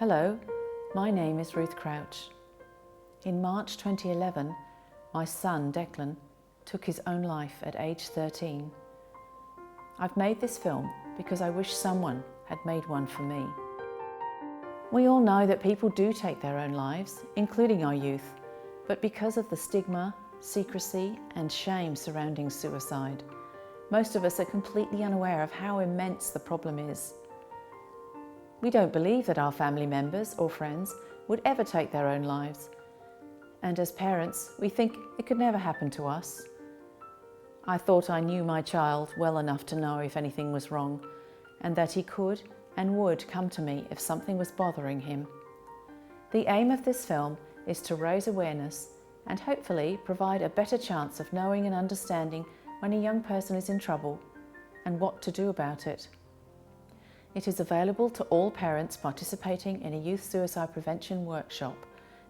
Hello, my name is Ruth Crouch. In March 2011, my son Declan took his own life at age 13. I've made this film because I wish someone had made one for me. We all know that people do take their own lives, including our youth, but because of the stigma, secrecy and shame surrounding suicide, most of us are completely unaware of how immense the problem is. We don't believe that our family members or friends would ever take their own lives. And as parents, we think it could never happen to us. I thought I knew my child well enough to know if anything was wrong, and that he could and would come to me if something was bothering him. The aim of this film is to raise awareness and hopefully provide a better chance of knowing and understanding when a young person is in trouble and what to do about it. It is available to all parents participating in a youth suicide prevention workshop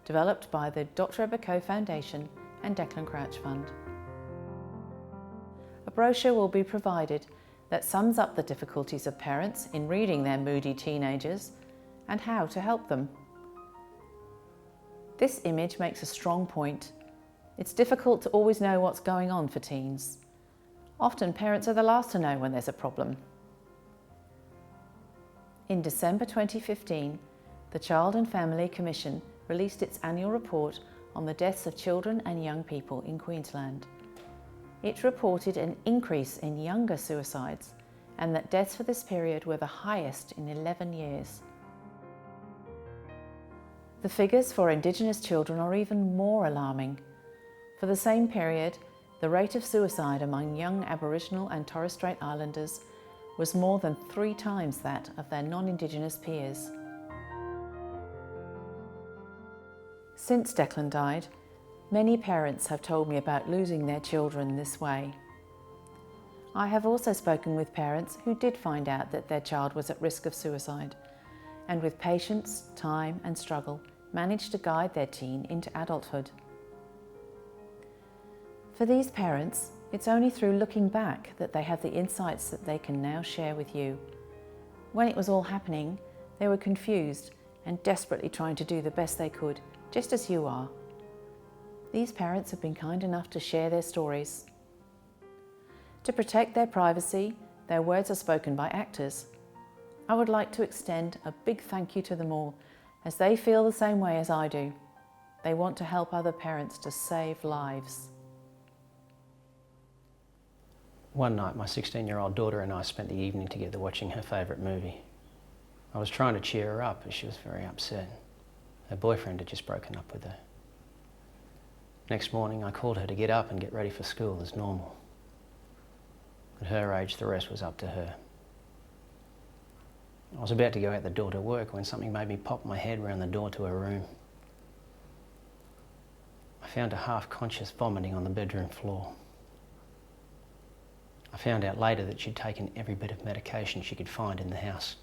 developed by the Dr. Eberko Foundation and Declan Crouch Fund. A brochure will be provided that sums up the difficulties of parents in reading their moody teenagers and how to help them. This image makes a strong point. It's difficult to always know what's going on for teens. Often parents are the last to know when there's a problem. In December 2015, the Child and Family Commission released its annual report on the deaths of children and young people in Queensland. It reported an increase in younger suicides and that deaths for this period were the highest in 11 years. The figures for Indigenous children are even more alarming. For the same period, the rate of suicide among young Aboriginal and Torres Strait Islanders was more than 3 times that of their non-Indigenous peers. Since Declan died, many parents have told me about losing their children this way. I have also spoken with parents who did find out that their child was at risk of suicide, and with patience, time and struggle managed to guide their teen into adulthood. For these parents, it's only through looking back that they have the insights that they can now share with you. When it was all happening, they were confused and desperately trying to do the best they could, just as you are. These parents have been kind enough to share their stories. To protect their privacy, their words are spoken by actors. I would like to extend a big thank you to them all, as they feel the same way as I do. They want to help other parents to save lives. One night, my 16-year-old daughter and I spent the evening together watching her favourite movie. I was trying to cheer her up as she was very upset. Her boyfriend had just broken up with her. Next morning, I called her to get up and get ready for school as normal. At her age, the rest was up to her. I was about to go out the door to work when something made me pop my head round the door to her room. I found her half-conscious vomiting on the bedroom floor. I found out later that she'd taken every bit of medication she could find in the house.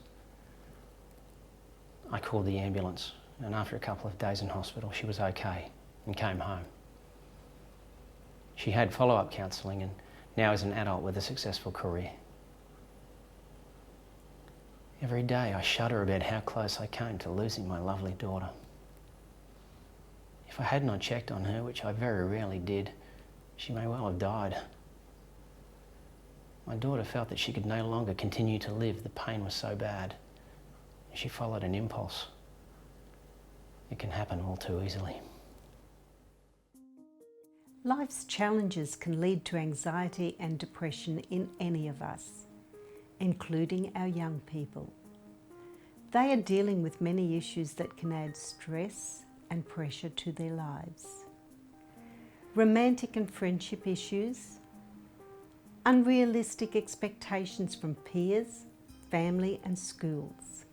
I called the ambulance, and after a couple of days in hospital, she was okay and came home. She had follow-up counselling and now is an adult with a successful career. Every day I shudder about how close I came to losing my lovely daughter. If I had not checked on her, which I very rarely did, she may well have died. My daughter felt that she could no longer continue to live. The pain was so bad. She followed an impulse. It can happen all too easily. Life's challenges can lead to anxiety and depression in any of us, including our young people. They are dealing with many issues that can add stress and pressure to their lives. Romantic and friendship issues, unrealistic expectations from peers, family and schools,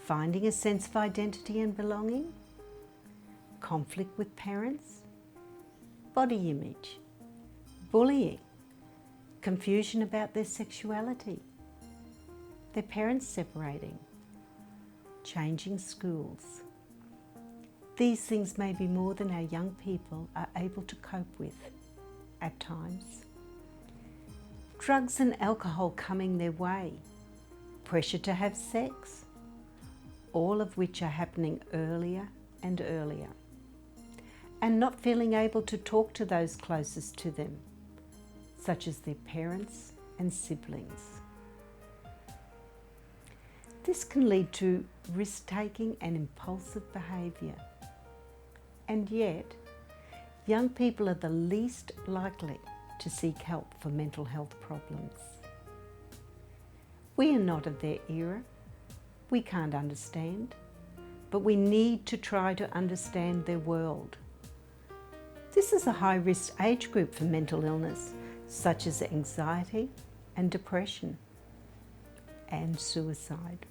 finding a sense of identity and belonging, conflict with parents, body image, bullying, confusion about their sexuality, their parents separating, changing schools. These things may be more than our young people are able to cope with at times. Drugs and alcohol coming their way, pressure to have sex, all of which are happening earlier and earlier, and not feeling able to talk to those closest to them, such as their parents and siblings. This can lead to risk-taking and impulsive behaviour. And yet, young people are the least likely to seek help for mental health problems. We are not of their era. We can't understand, but we need to try to understand their world. This is a high-risk age group for mental illness, such as anxiety and depression, and suicide.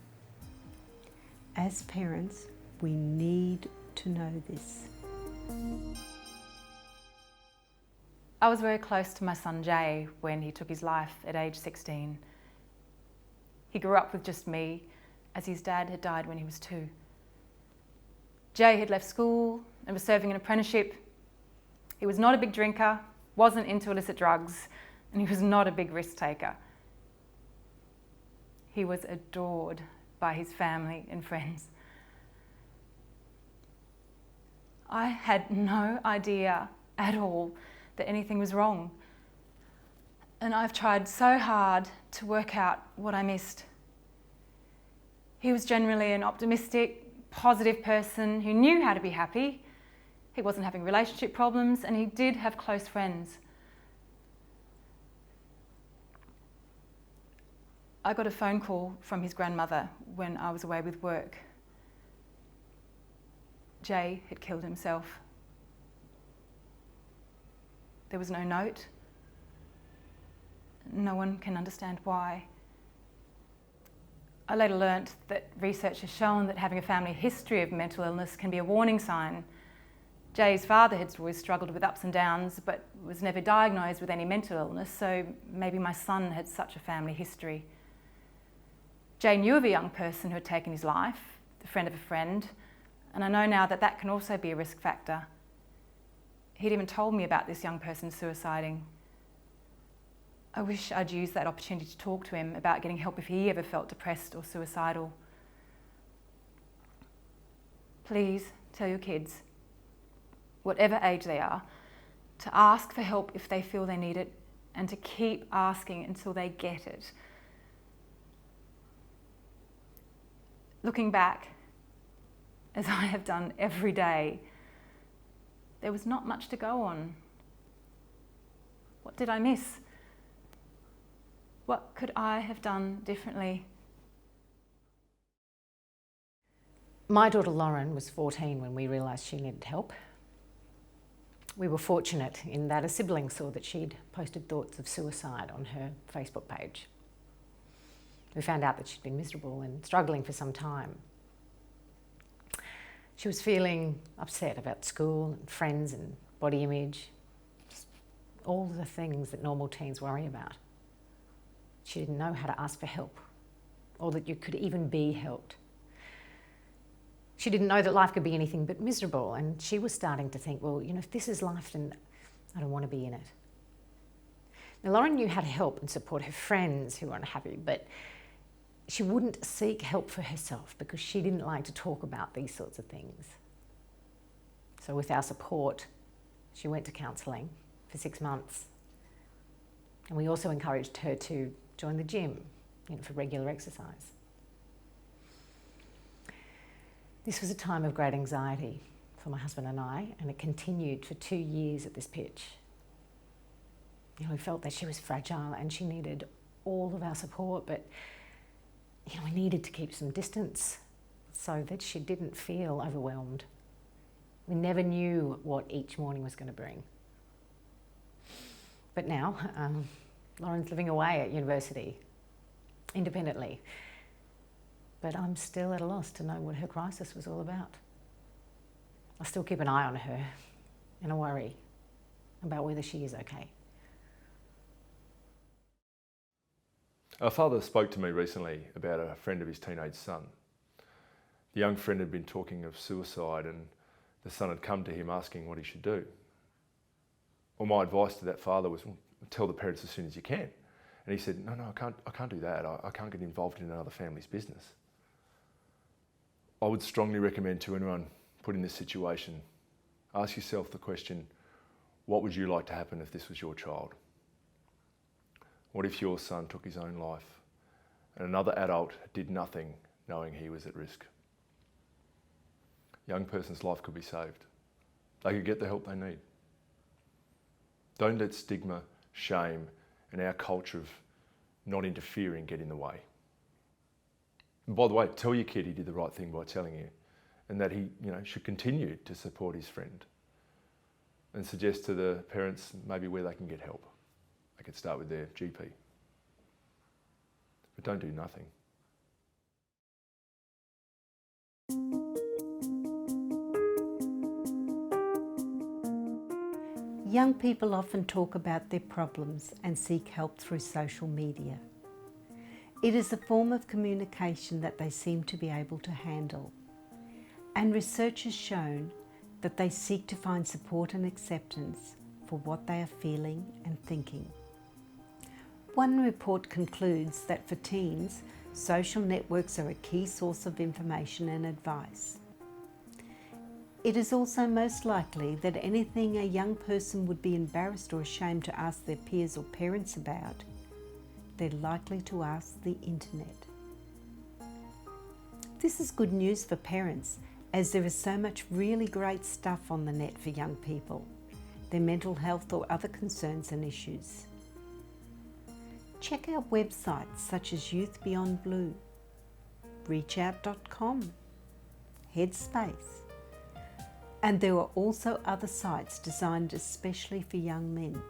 As parents, we need to know this. I was very close to my son Jay when he took his life at age 16. He grew up with just me, as his dad had died when he was 2. Jay had left school and was serving an apprenticeship. He was not a big drinker, wasn't into illicit drugs, and he was not a big risk taker. He was adored by his family and friends. I had no idea at all that anything was wrong. And I've tried so hard to work out what I missed. He was generally an optimistic, positive person who knew how to be happy. He wasn't having relationship problems, and he did have close friends. I got a phone call from his grandmother when I was away with work. Jay had killed himself. There was no note. No one can understand why. I later learnt that research has shown that having a family history of mental illness can be a warning sign. Jay's father had always struggled with ups and downs, but was never diagnosed with any mental illness, so maybe my son had such a family history. Jay knew of a young person who had taken his life, the friend of a friend, and I know now that that can also be a risk factor. He'd even told me about this young person suiciding. I wish I'd used that opportunity to talk to him about getting help if he ever felt depressed or suicidal. Please tell your kids, whatever age they are, to ask for help if they feel they need it, and to keep asking until they get it. Looking back, as I have done every day, there was not much to go on. What did I miss? What could I have done differently? My daughter Lauren was 14 when we realised she needed help. We were fortunate in that a sibling saw that she'd posted thoughts of suicide on her Facebook page. We found out that she'd been miserable and struggling for some time. She was feeling upset about school and friends and body image, just all the things that normal teens worry about. She didn't know how to ask for help, or that you could even be helped. She didn't know that life could be anything but miserable, and she was starting to think, well, if this is life, then I don't want to be in it. Now, Lauren knew how to help and support her friends who were unhappy, but she wouldn't seek help for herself because she didn't like to talk about these sorts of things. So with our support, she went to counselling for 6 months. And we also encouraged her to join the gym, for regular exercise. This was a time of great anxiety for my husband and I, and it continued for 2 years at this pitch. We felt that she was fragile and she needed all of our support, but we needed to keep some distance so that she didn't feel overwhelmed. We never knew what each morning was going to bring. But now, Lauren's living away at university, independently. But I'm still at a loss to know what her crisis was all about. I still keep an eye on her and I worry about whether she is okay. Our father spoke to me recently about a friend of his teenage son. The young friend had been talking of suicide and the son had come to him asking what he should do. Well, my advice to that father was, tell the parents as soon as you can. And he said, no, I can't do that. I can't get involved in another family's business. I would strongly recommend to anyone put in this situation, ask yourself the question, what would you like to happen if this was your child? What if your son took his own life and another adult did nothing knowing he was at risk? A young person's life could be saved. They could get the help they need. Don't let stigma, shame, and our culture of not interfering get in the way. And by the way, tell your kid he did the right thing by telling you, and that he, should continue to support his friend. And suggest to the parents maybe where they can get help. They could start with their GP. But don't do nothing. Young people often talk about their problems and seek help through social media. It is a form of communication that they seem to be able to handle. And research has shown that they seek to find support and acceptance for what they are feeling and thinking. One report concludes that for teens, social networks are a key source of information and advice. It is also most likely that anything a young person would be embarrassed or ashamed to ask their peers or parents about, they're likely to ask the internet. This is good news for parents, as there is so much really great stuff on the net for young people, their mental health or other concerns and issues. Check out websites such as Youth Beyond Blue, reachout.com, Headspace, and there are also other sites designed especially for young men.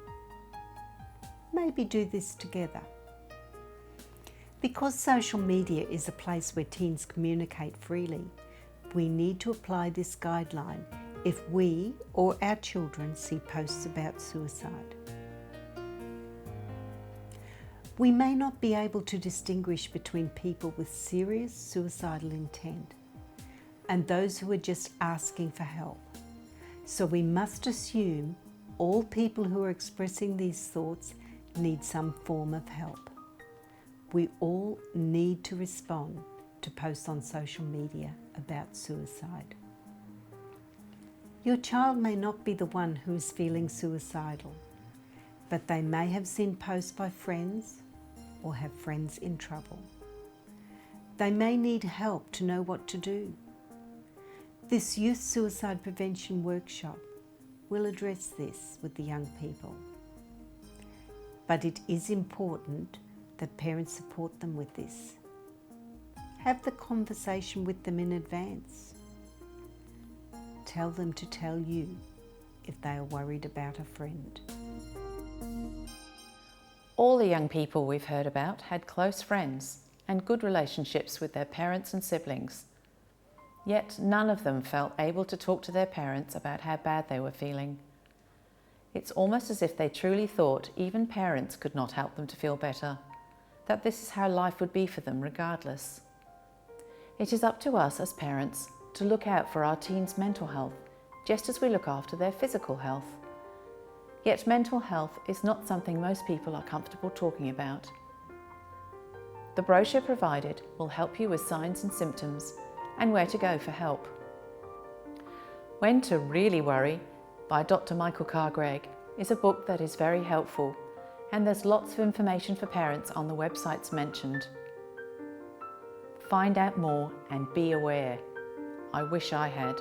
Maybe do this together. Because social media is a place where teens communicate freely, we need to apply this guideline if we or our children see posts about suicide. We may not be able to distinguish between people with serious suicidal intent and those who are just asking for help. So we must assume all people who are expressing these thoughts need some form of help. We all need to respond to posts on social media about suicide. Your child may not be the one who is feeling suicidal, but they may have seen posts by friends or have friends in trouble. They may need help to know what to do. This youth suicide prevention workshop will address this with the young people. But it is important that parents support them with this. Have the conversation with them in advance. Tell them to tell you if they are worried about a friend. All the young people we've heard about had close friends and good relationships with their parents and siblings. Yet none of them felt able to talk to their parents about how bad they were feeling. It's almost as if they truly thought even parents could not help them to feel better, that this is how life would be for them regardless. It is up to us as parents to look out for our teens' mental health, just as we look after their physical health. Yet mental health is not something most people are comfortable talking about. The brochure provided will help you with signs and symptoms and where to go for help. When to Really Worry by Dr. Michael Carr-Gregg is a book that is very helpful, and there's lots of information for parents on the websites mentioned. Find out more and be aware. I wish I had.